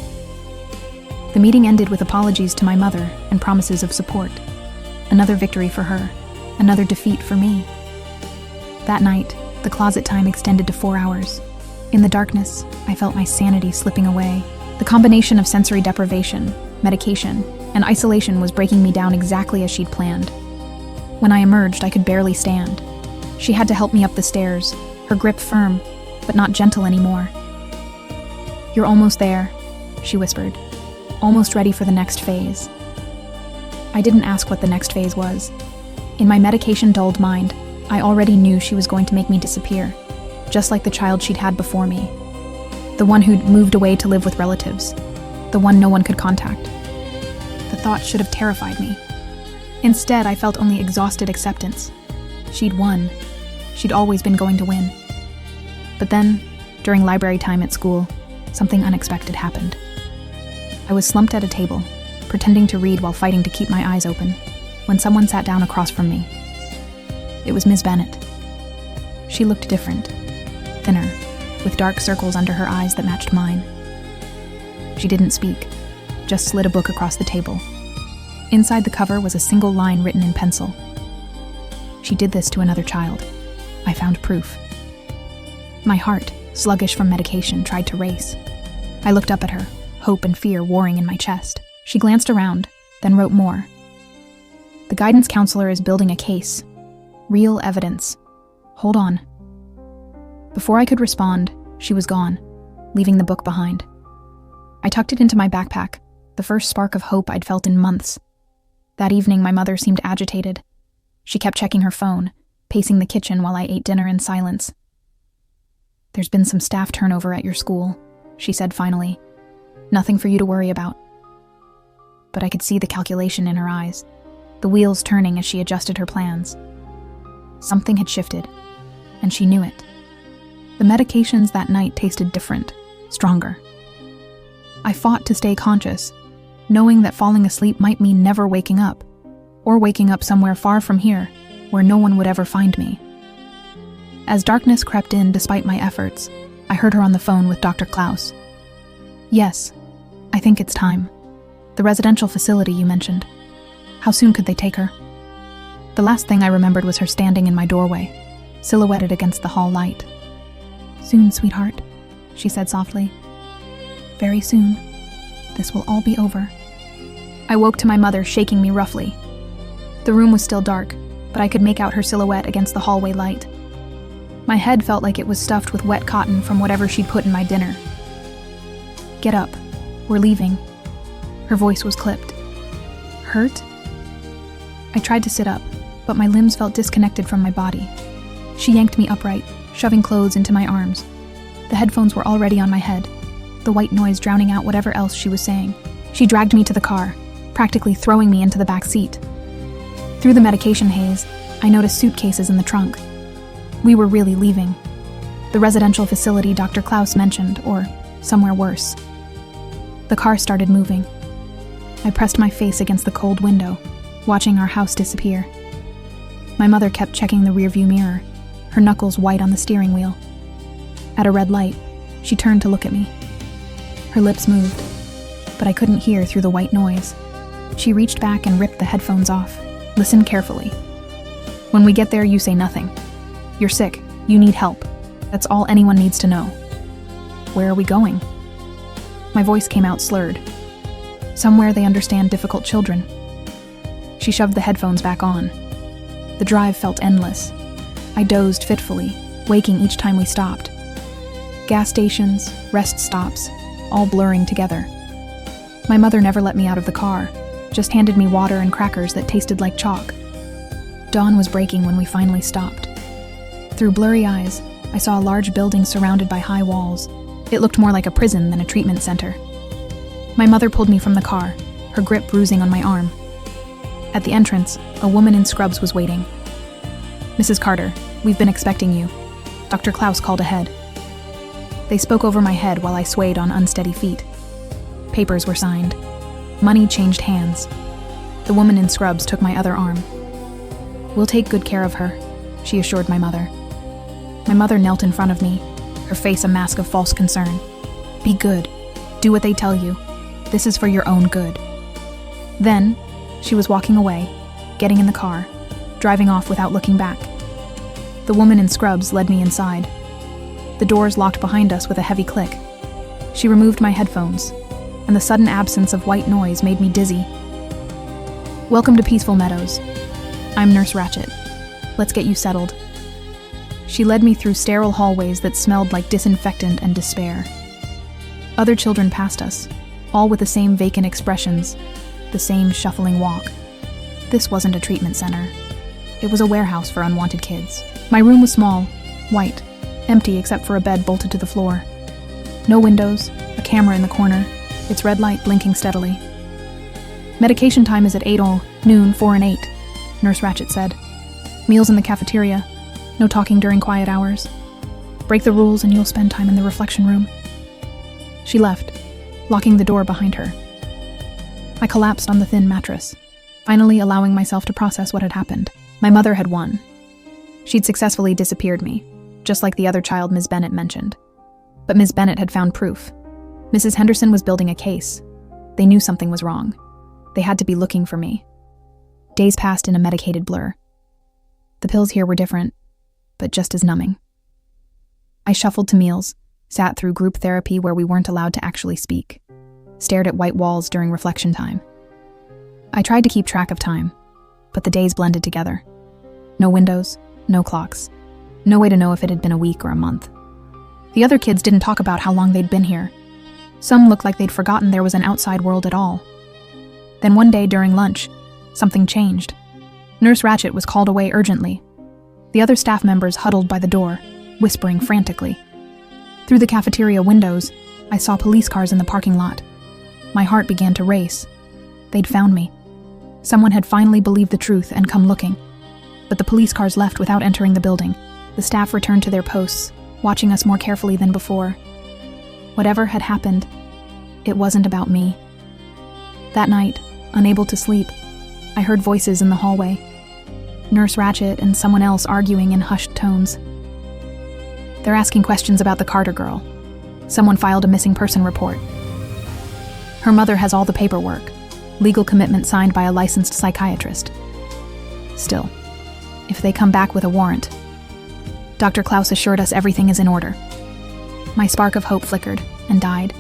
The meeting ended with apologies to my mother and promises of support. Another victory for her, another defeat for me. That night, the closet time extended to 4 hours. In the darkness, I felt my sanity slipping away. The combination of sensory deprivation, medication, and isolation was breaking me down exactly as she'd planned. When I emerged, I could barely stand. She had to help me up the stairs, her grip firm, but not gentle anymore. You're almost there, she whispered. Almost ready for the next phase. I didn't ask what the next phase was. In my medication-dulled mind, I already knew she was going to make me disappear, just like the child she'd had before me. The one who'd moved away to live with relatives. The one no one could contact. The thought should have terrified me. Instead, I felt only exhausted acceptance. She'd won. She'd always been going to win. But then, during library time at school, something unexpected happened. I was slumped at a table, pretending to read while fighting to keep my eyes open, when someone sat down across from me. It was Ms. Bennett. She looked different, thinner, with dark circles under her eyes that matched mine. She didn't speak, just slid a book across the table. Inside the cover was a single line written in pencil. She did this to another child. I found proof. My heart, sluggish from medication, tried to race. I looked up at her, hope and fear warring in my chest. She glanced around, then wrote more. The guidance counselor is building a case. Real evidence. Hold on. Before I could respond, she was gone, leaving the book behind. I tucked it into my backpack, the first spark of hope I'd felt in months. That evening, my mother seemed agitated. She kept checking her phone, pacing the kitchen while I ate dinner in silence. "There's been some staff turnover at your school," she said finally. "Nothing for you to worry about." But I could see the calculation in her eyes, the wheels turning as she adjusted her plans. Something had shifted, and she knew it. The medications that night tasted different, stronger. I fought to stay conscious, knowing that falling asleep might mean never waking up, or waking up somewhere far from here, where no one would ever find me. As darkness crept in despite my efforts, I heard her on the phone with Dr. Klaus. "Yes, I think it's time. The residential facility you mentioned. How soon could they take her?" The last thing I remembered was her standing in my doorway, silhouetted against the hall light. "Soon, sweetheart," she said softly. "Very soon. This will all be over." I woke to my mother shaking me roughly. The room was still dark, but I could make out her silhouette against the hallway light. My head felt like it was stuffed with wet cotton from whatever she'd put in my dinner. "Get up. We're leaving." Her voice was clipped. "Hurt?" I tried to sit up, but my limbs felt disconnected from my body. She yanked me upright, shoving clothes into my arms. The headphones were already on my head, the white noise drowning out whatever else she was saying. She dragged me to the car, practically throwing me into the back seat. Through the medication haze, I noticed suitcases in the trunk. We were really leaving. The residential facility Dr. Klaus mentioned, or somewhere worse. The car started moving. I pressed my face against the cold window, watching our house disappear. My mother kept checking the rearview mirror, her knuckles white on the steering wheel. At a red light, she turned to look at me. Her lips moved, but I couldn't hear through the white noise. She reached back and ripped the headphones off. "Listen carefully. When we get there, you say nothing. You're sick. You need help. That's all anyone needs to know." "Where are we going?" My voice came out slurred. "Somewhere they understand difficult children." She shoved the headphones back on. The drive felt endless. I dozed fitfully, waking each time we stopped. Gas stations, rest stops, all blurring together. My mother never let me out of the car, just handed me water and crackers that tasted like chalk. Dawn was breaking when we finally stopped. Through blurry eyes, I saw a large building surrounded by high walls. It looked more like a prison than a treatment center. My mother pulled me from the car, her grip bruising on my arm. At the entrance, a woman in scrubs was waiting. "Mrs. Carter, we've been expecting you," Dr. Klaus called ahead. They spoke over my head while I swayed on unsteady feet. Papers were signed. Money changed hands. The woman in scrubs took my other arm. "We'll take good care of her," she assured my mother. My mother knelt in front of me, her face a mask of false concern. "Be good. Do what they tell you. This is for your own good." Then, she was walking away, getting in the car, driving off without looking back. The woman in scrubs led me inside. The doors locked behind us with a heavy click. She removed my headphones, and the sudden absence of white noise made me dizzy. "Welcome to Peaceful Meadows. I'm Nurse Ratchet. Let's get you settled." She led me through sterile hallways that smelled like disinfectant and despair. Other children passed us, all with the same vacant expressions, the same shuffling walk. This wasn't a treatment center. It was a warehouse for unwanted kids. My room was small, white, empty except for a bed bolted to the floor. No windows, a camera in the corner, its red light blinking steadily. "Medication time is at 8 noon, 4 and 8, Nurse Ratchet said. "Meals in the cafeteria. No talking during quiet hours. Break the rules and you'll spend time in the reflection room." She left, locking the door behind her. I collapsed on the thin mattress, finally allowing myself to process what had happened. My mother had won. She'd successfully disappeared me, just like the other child Ms. Bennett mentioned. But Ms. Bennett had found proof. Mrs. Henderson was building a case. They knew something was wrong. They had to be looking for me. Days passed in a medicated blur. The pills here were different, but just as numbing. I shuffled to meals, sat through group therapy where we weren't allowed to actually speak, stared at white walls during reflection time. I tried to keep track of time, but the days blended together. No windows, no clocks, no way to know if it had been a week or a month. The other kids didn't talk about how long they'd been here. Some looked like they'd forgotten there was an outside world at all. Then one day during lunch, something changed. Nurse Ratchet was called away urgently. The other staff members huddled by the door, whispering frantically. Through the cafeteria windows, I saw police cars in the parking lot. My heart began to race. They'd found me. Someone had finally believed the truth and come looking. But the police cars left without entering the building. The staff returned to their posts, watching us more carefully than before. Whatever had happened, it wasn't about me. That night, unable to sleep, I heard voices in the hallway. Nurse Ratchet and someone else arguing in hushed tones. They're asking questions about the Carter girl. Someone filed a missing person report. Her mother has all the paperwork, legal commitment signed by a licensed psychiatrist. Still, if they come back with a warrant, Dr. Klaus assured us everything is in order. My spark of hope flickered and died.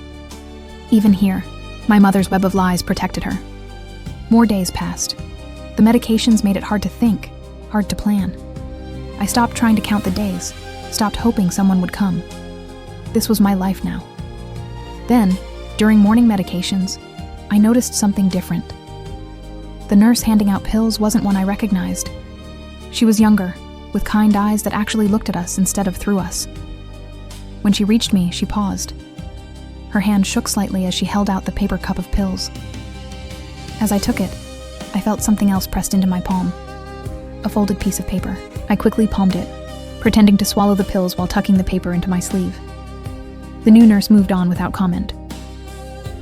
Even here, my mother's web of lies protected her. More days passed. The medications made it hard to think, hard to plan. I stopped trying to count the days, stopped hoping someone would come. This was my life now. Then, during morning medications, I noticed something different. The nurse handing out pills wasn't one I recognized. She was younger, with kind eyes that actually looked at us instead of through us. When she reached me, she paused. Her hand shook slightly as she held out the paper cup of pills. As I took it, I felt something else pressed into my palm. A folded piece of paper. I quickly palmed it, pretending to swallow the pills while tucking the paper into my sleeve. The new nurse moved on without comment.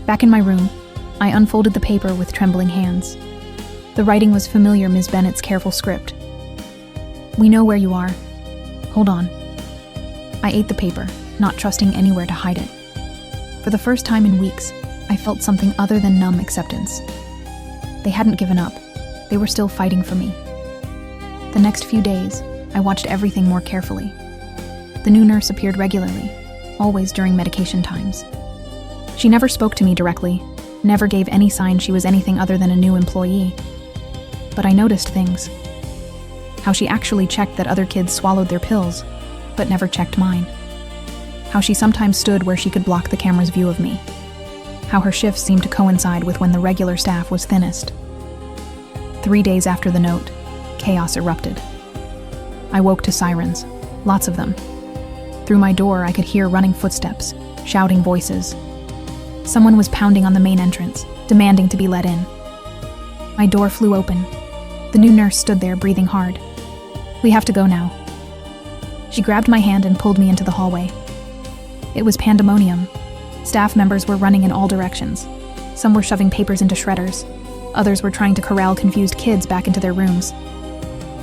Back in my room, I unfolded the paper with trembling hands. The writing was familiar Ms. Bennett's careful script. We know where you are. Hold on. I ate the paper, not trusting anywhere to hide it. For the first time in weeks, I felt something other than numb acceptance. They hadn't given up. They were still fighting for me. The next few days, I watched everything more carefully. The new nurse appeared regularly, always during medication times. She never spoke to me directly, never gave any sign she was anything other than a new employee. But I noticed things. How she actually checked that other kids swallowed their pills, but never checked mine. How she sometimes stood where she could block the camera's view of me. How her shifts seemed to coincide with when the regular staff was thinnest. 3 days after the note, chaos erupted. I woke to sirens, lots of them. Through my door, I could hear running footsteps, shouting voices. Someone was pounding on the main entrance, demanding to be let in. My door flew open. The new nurse stood there, breathing hard. We have to go now. She grabbed my hand and pulled me into the hallway. It was pandemonium. Staff members were running in all directions. Some were shoving papers into shredders. Others were trying to corral confused kids back into their rooms.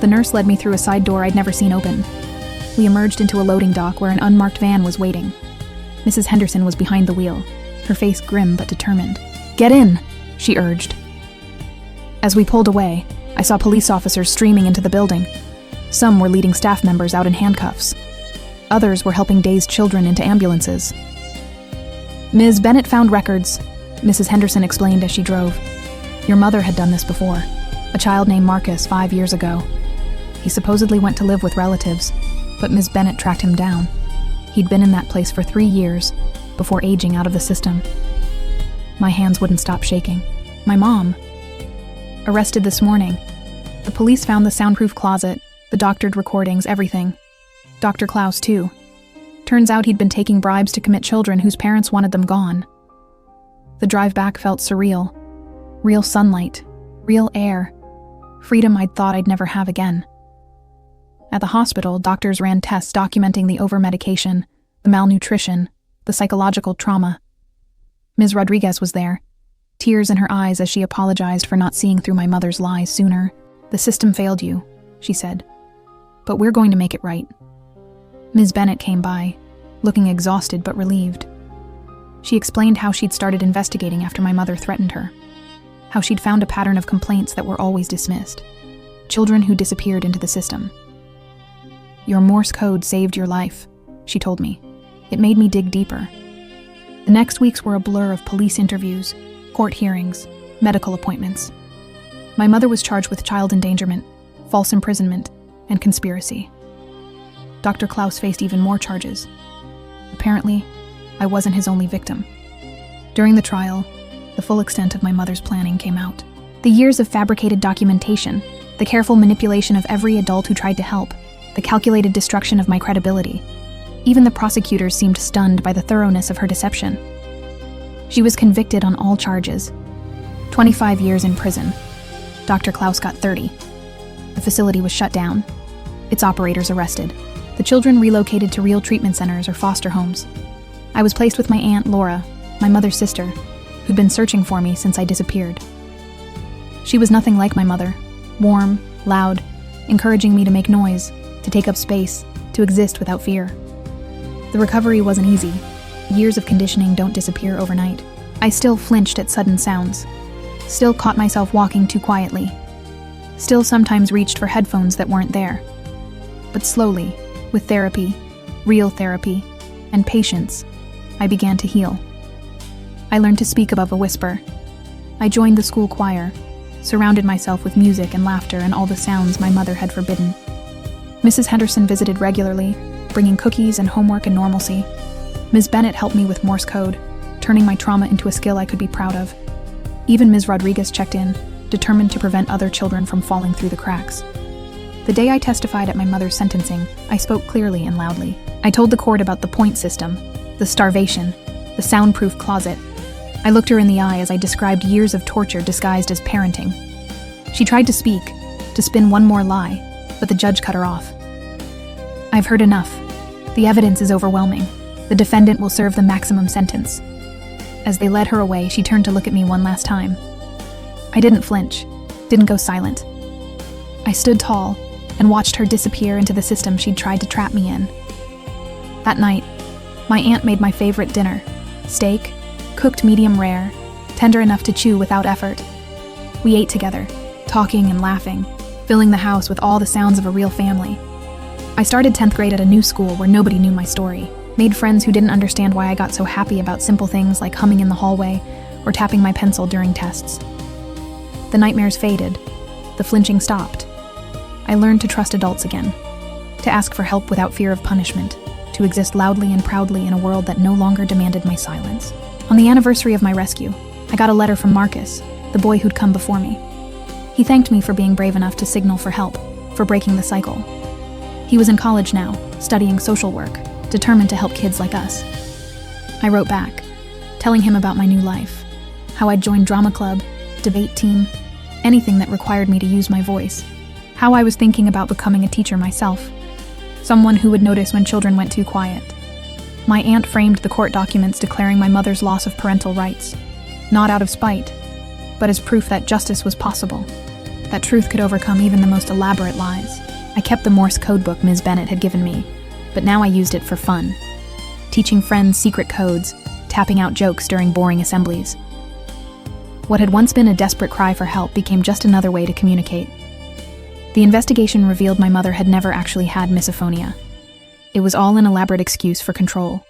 The nurse led me through a side door I'd never seen open. We emerged into a loading dock where an unmarked van was waiting. Mrs. Henderson was behind the wheel, her face grim but determined. "Get in," she urged. As we pulled away, I saw police officers streaming into the building. Some were leading staff members out in handcuffs. Others were helping dazed children into ambulances. "Ms. Bennett found records," Mrs. Henderson explained as she drove. "Your mother had done this before. A child named Marcus 5 years ago. He supposedly went to live with relatives, but Ms. Bennett tracked him down. He'd been in that place for 3 years, before aging out of the system." My hands wouldn't stop shaking. My mom. Arrested this morning. The police found the soundproof closet, the doctored recordings, everything. Dr. Klaus, too. Turns out he'd been taking bribes to commit children whose parents wanted them gone. The drive back felt surreal. Real sunlight. Real air. Freedom I'd thought I'd never have again. At the hospital, doctors ran tests documenting the over-medication, the malnutrition, the psychological trauma. Ms. Rodriguez was there, tears in her eyes as she apologized for not seeing through my mother's lies sooner. "The system failed you," she said, "but we're going to make it right." Ms. Bennett came by, looking exhausted but relieved. She explained how she'd started investigating after my mother threatened her, how she'd found a pattern of complaints that were always dismissed, children who disappeared into the system. "Your Morse code saved your life," she told me. It made me dig deeper. The next weeks were a blur of police interviews, court hearings, medical appointments. My mother was charged with child endangerment, false imprisonment, and conspiracy. Dr. Klaus faced even more charges. Apparently, I wasn't his only victim. During the trial, the full extent of my mother's planning came out. The years of fabricated documentation, the careful manipulation of every adult who tried to help, the calculated destruction of my credibility. Even the prosecutors seemed stunned by the thoroughness of her deception. She was convicted on all charges. 25 years in prison. Dr. Klaus got 30. The facility was shut down. Its operators arrested. The children relocated to real treatment centers or foster homes. I was placed with my aunt Laura, my mother's sister, who'd been searching for me since I disappeared. She was nothing like my mother, warm, loud, encouraging me to make noise, to take up space, to exist without fear. The recovery wasn't easy. Years of conditioning don't disappear overnight. I still flinched at sudden sounds, still caught myself walking too quietly, still sometimes reached for headphones that weren't there. But slowly, with therapy, real therapy, and patience, I began to heal. I learned to speak above a whisper. I joined the school choir, surrounded myself with music and laughter and all the sounds my mother had forbidden. Mrs. Henderson visited regularly, bringing cookies and homework and normalcy. Ms. Bennett helped me with Morse code, turning my trauma into a skill I could be proud of. Even Ms. Rodriguez checked in, determined to prevent other children from falling through the cracks. The day I testified at my mother's sentencing, I spoke clearly and loudly. I told the court about the point system, the starvation, the soundproof closet. I looked her in the eye as I described years of torture disguised as parenting. She tried to speak, to spin one more lie, but the judge cut her off. "I've heard enough. The evidence is overwhelming. The defendant will serve the maximum sentence." As they led her away, she turned to look at me one last time. I didn't flinch, didn't go silent. I stood tall and watched her disappear into the system she'd tried to trap me in. That night, my aunt made my favorite dinner, steak, cooked medium rare, tender enough to chew without effort. We ate together, talking and laughing, filling the house with all the sounds of a real family. I started 10th grade at a new school where nobody knew my story, made friends who didn't understand why I got so happy about simple things like humming in the hallway or tapping my pencil during tests. The nightmares faded, the flinching stopped. I learned to trust adults again, to ask for help without fear of punishment, to exist loudly and proudly in a world that no longer demanded my silence. On the anniversary of my rescue, I got a letter from Marcus, the boy who'd come before me. He thanked me for being brave enough to signal for help, for breaking the cycle. He was in college now, studying social work, determined to help kids like us. I wrote back, telling him about my new life, how I'd joined drama club, debate team, anything that required me to use my voice, how I was thinking about becoming a teacher myself, someone who would notice when children went too quiet. My aunt framed the court documents declaring my mother's loss of parental rights, not out of spite, but as proof that justice was possible, that truth could overcome even the most elaborate lies. I kept the Morse code book Ms. Bennett had given me, but now I used it for fun, teaching friends secret codes, tapping out jokes during boring assemblies. What had once been a desperate cry for help became just another way to communicate. The investigation revealed my mother had never actually had misophonia. It was all an elaborate excuse for control,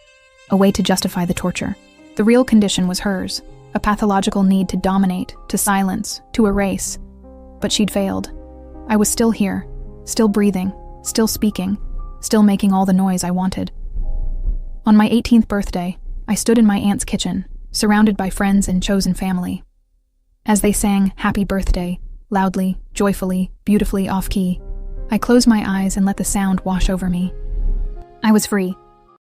a way to justify the torture. The real condition was hers, a pathological need to dominate, to silence, to erase. But she'd failed. I was still here, still breathing, still speaking, still making all the noise I wanted. On my 18th birthday, I stood in my aunt's kitchen, surrounded by friends and chosen family. As they sang "Happy Birthday," loudly, joyfully, beautifully off-key, I closed my eyes and let the sound wash over me. I was free.